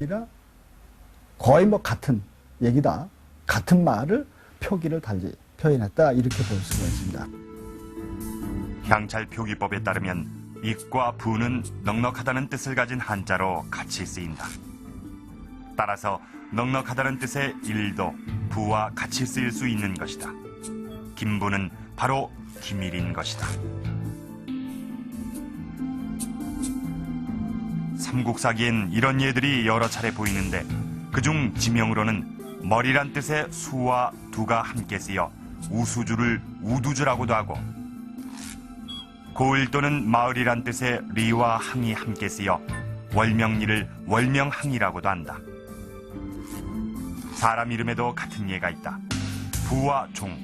아니라 거의 뭐 같은 얘기다. 같은 말을 표기를 달리 표현했다. 이렇게 볼 수가 있습니다. 향찰 표기법에 따르면 익과 부는 넉넉하다는 뜻을 가진 한자로 같이 쓰인다. 따라서 넉넉하다는 뜻의 일도 부와 같이 쓰일 수 있는 것이다. 김부는 바로 기밀인 것이다. 삼국사기엔 이런 예들이 여러 차례 보이는데 그중 지명으로는 머리란 뜻의 수와 두가 함께 쓰여 우수주를 우두주라고도 하고 고을 또는 마을이란 뜻의 리와 항이 함께 쓰여 월명리를 월명항이라고도 한다. 사람 이름에도 같은 예가 있다. 부와 종,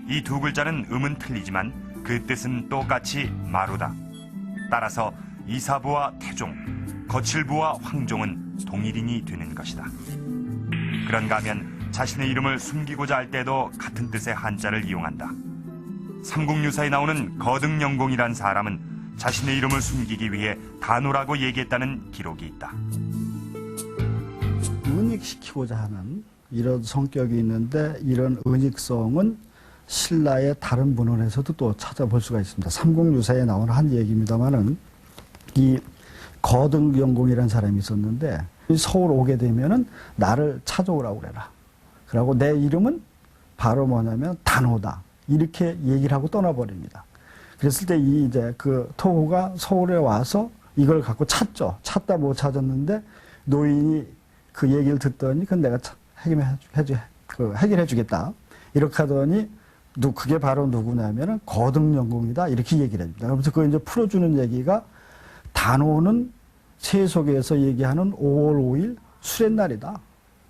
이 두 글자는 음은 틀리지만 그 뜻은 똑같이 마루다. 따라서 이사부와 태종, 거칠부와 황종은 동일인이 되는 것이다. 그런가 하면 자신의 이름을 숨기고자 할 때도 같은 뜻의 한자를 이용한다. 삼국유사에 나오는 거등영공이란 사람은 자신의 이름을 숨기기 위해 단호라고 얘기했다는 기록이 있다. 은닉시키고자 하는 이런 성격이 있는데 이런 은닉성은 신라의 다른 문헌에서도 또 찾아볼 수가 있습니다. 삼국유사에 나오는 한 얘기입니다만은 이 거등영공이라는 사람이 있었는데 서울 오게 되면은 나를 찾아오라고 그래라. 그러고 내 이름은 바로 뭐냐면 단호다. 이렇게 얘기를 하고 떠나버립니다. 그랬을 때 이제 그 토호가 서울에 와서 이걸 갖고 찾죠. 찾다 못 찾았는데 노인이 그 얘기를 듣더니 그건 내가 해결해 주겠다. 이렇게 하더니 그게 바로 누구냐면은 거등영공이다. 이렇게 얘기를 합니다. 그래서 그걸 이제 풀어주는 얘기가 단호는 세속에서 얘기하는 5월 5일 수련날이다.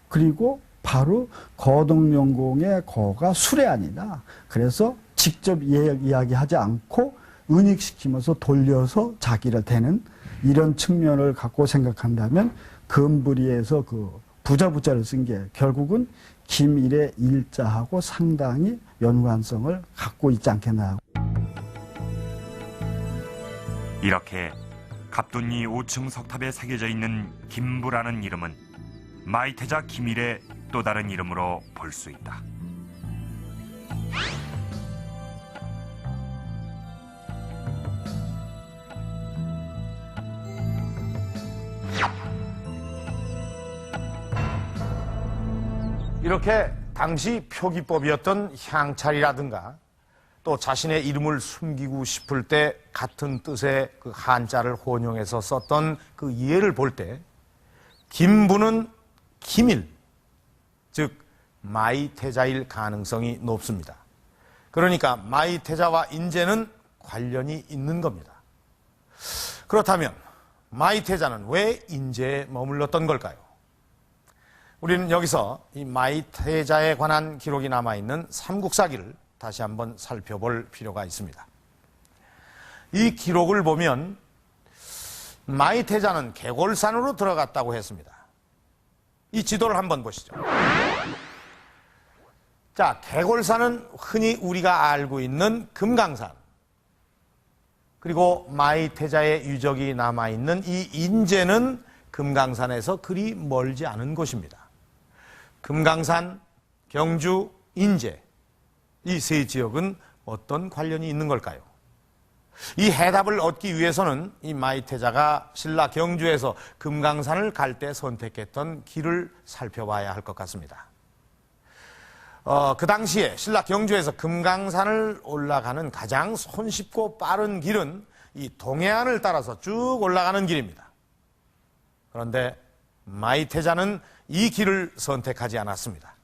그리고 바로 거등영공의 거가 수레아니다. 그래서 직접 이야기하지 않고 은닉시키면서 돌려서 자기를 대는 이런 측면을 갖고 생각한다면 금부리에서 그 부자를 쓴 게 결국은 김일의 일자하고 상당히 연관성을 갖고 있지 않겠나. 이렇게 갑돈리 5층 석탑에 새겨져 있는 김부라는 이름은 마이태자 김일의 또 다른 이름으로 볼 수 있다. 이렇게 당시 표기법이었던 향찰이라든가 또 자신의 이름을 숨기고 싶을 때 같은 뜻의 그 한자를 혼용해서 썼던 그 예를 볼 때 김부는 기밀, 즉 마이태자일 가능성이 높습니다. 그러니까 마이태자와 인제는 관련이 있는 겁니다. 그렇다면 마이태자는 왜 인제에 머물렀던 걸까요? 우리는 여기서 이 마이태자에 관한 기록이 남아있는 삼국사기를 다시 한번 살펴볼 필요가 있습니다. 이 기록을 보면 마이태자는 개골산으로 들어갔다고 했습니다. 이 지도를 한번 보시죠. 자, 개골산은 흔히 우리가 알고 있는 금강산, 그리고 마이태자의 유적이 남아있는 이 인제는 금강산에서 그리 멀지 않은 곳입니다. 금강산, 경주, 인제, 이 세 지역은 어떤 관련이 있는 걸까요? 이 해답을 얻기 위해서는 이 마이태자가 신라 경주에서 금강산을 갈 때 선택했던 길을 살펴봐야 할 것 같습니다. 그 당시에 신라 경주에서 금강산을 올라가는 가장 손쉽고 빠른 길은 이 동해안을 따라서 쭉 올라가는 길입니다. 그런데 마이태자는 이 길을 선택하지 않았습니다.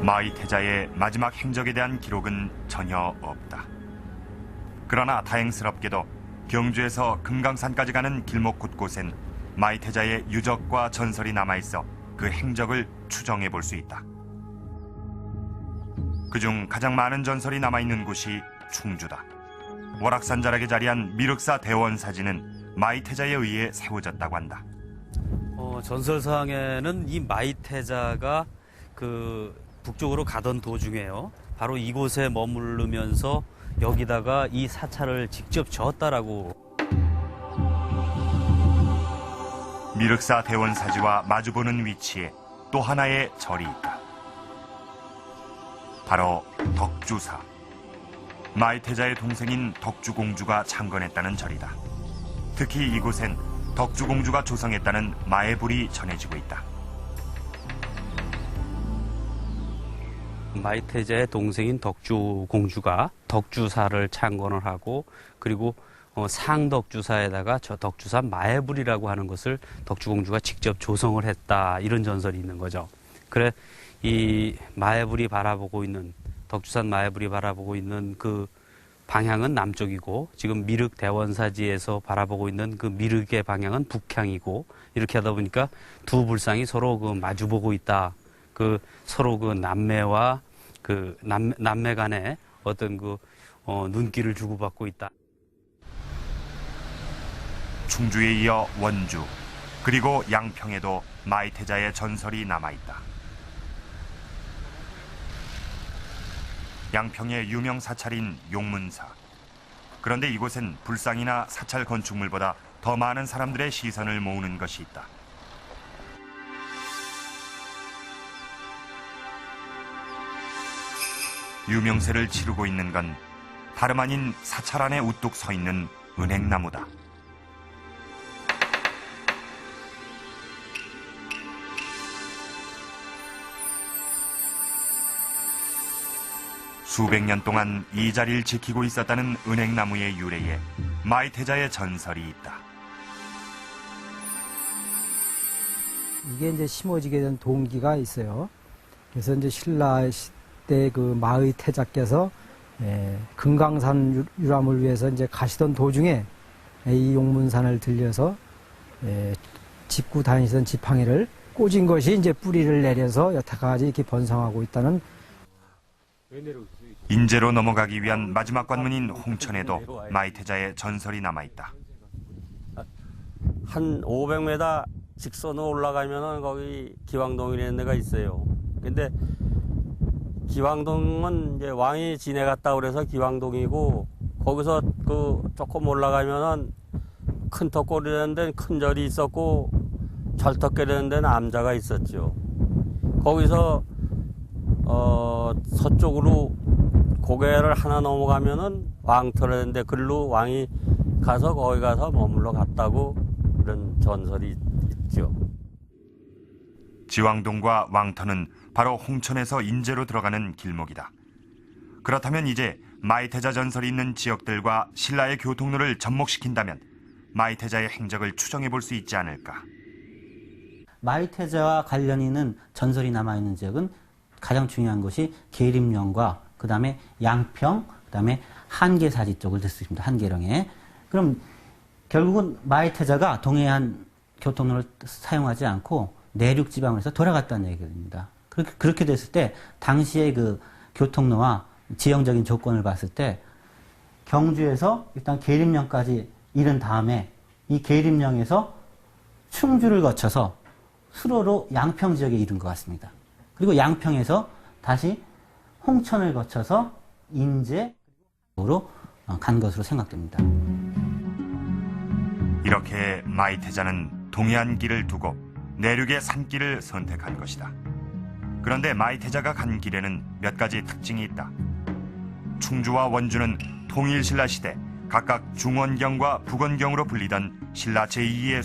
마이태자의 마지막 행적에 대한 기록은 전혀 없다. 그러나 다행스럽게도 경주에서 금강산까지 가는 길목 곳곳엔 마이태자의 유적과 전설이 남아있어 그 행적을 추정해 볼 수 있다. 그중 가장 많은 전설이 남아있는 곳이 충주다. 월악산 자락에 자리한 미륵사 대원사진은 마이태자에 의해 세워졌다고 한다. 전설상에는 이 마이태자가 그 북쪽으로 가던 도중에요. 바로 이곳에 머무르면서 여기다가 이 사찰을 직접 지었다라고 미륵사 대원사지와 마주보는 위치에 또 하나의 절이 있다. 바로 덕주사. 마이태자의 동생인 덕주공주가 창건했다는 절이다. 특히 이곳엔 덕주공주가 조성했다는 마애불이 전해지고 있다. 마이태자의 동생인 덕주공주가 덕주사를 창건을 하고 그리고 상덕주사에다가 저 덕주사 마애불이라고 하는 것을 덕주공주가 직접 조성을 했다, 이런 전설이 있는 거죠. 그래 이 마애불이 바라보고 있는, 덕주산 마애불이 바라보고 있는 그 방향은 남쪽이고 지금 미륵 대원사지에서 바라보고 있는 그 미륵의 방향은 북향이고, 이렇게 하다 보니까 두 불상이 서로 그 마주보고 있다. 그 서로 그 남매와 그 남매 간에 어떤 그 눈길을 주고받고 있다. 충주에 이어 원주, 그리고 양평에도 마이태자의 전설이 남아있다. 양평의 유명 사찰인 용문사. 그런데 이곳엔 불상이나 사찰 건축물보다 더 많은 사람들의 시선을 모으는 것이 있다. 유명세를 치르고 있는 건 다름 아닌 사찰 안에 우뚝 서 있는 은행나무다. 수백 년 동안 이 자리를 지키고 있었다는 은행나무의 유래에 마이태자의 전설이 있다. 이게 이제 심어지게 된 동기가 있어요. 그래서 이제 신라 시대 그 마의태자께서 금강산 유람을 위해서 이제 가시던 도중에 이 용문산을 들려서 짚고 다니던 지팡이를 꽂은 것이 이제 뿌리를 내려서 여태까지 이렇게 번성하고 있다는. 인제로 넘어가기 위한 마지막 관문인 홍천에도 마이태자의 전설이 남아있다. 한 500m 직선으로 올라가면은 거기 기왕동이라는 데가 있어요. 근데 기왕동은 이제 왕이 지내갔다 그래서 기왕동이고, 거기서 그 조금 올라가면은 큰 턱골이라는 데는 큰 절이 있었고 절턱계라는 데는 암자가 있었죠. 거기서 서쪽으로 고개를 하나 넘어가면은 왕터라는데 글로 왕이 가서 거기 가서 머물러 갔다고 그런 전설이 있죠. 지왕동과 왕터는 바로 홍천에서 인제로 들어가는 길목이다. 그렇다면 이제 마이태자 전설이 있는 지역들과 신라의 교통로를 접목시킨다면 마이태자의 행적을 추정해 볼 수 있지 않을까. 마이태자와 관련 있는 전설이 남아있는 지역은 가장 중요한 것이 계림령과 그 다음에 양평, 그 다음에 한계사지 쪽을 듣습니다. 한계령에. 그럼 결국은 마이태자가 동해안 교통로를 사용하지 않고 내륙 지방에서 돌아갔다는 얘기입니다. 그렇게 됐을 때 당시의 그 교통로와 지형적인 조건을 봤을 때 경주에서 일단 계림령까지 이른 다음에 이 계림령에서 충주를 거쳐서 수로로 양평 지역에 이른 것 같습니다. 그리고 양평에서 다시 홍천을 거쳐서 인제로 간 것으로 생각됩니다. 이렇게 마이태자는 동해안 길을 두고 내륙의 산길을 선택한 것이다. 그런데 마이태자가 간 길에는 몇 가지 특징이 있다. 충주와 원주는 통일신라 시대 각각 중원경과 북원경으로 불리던 신라 제2의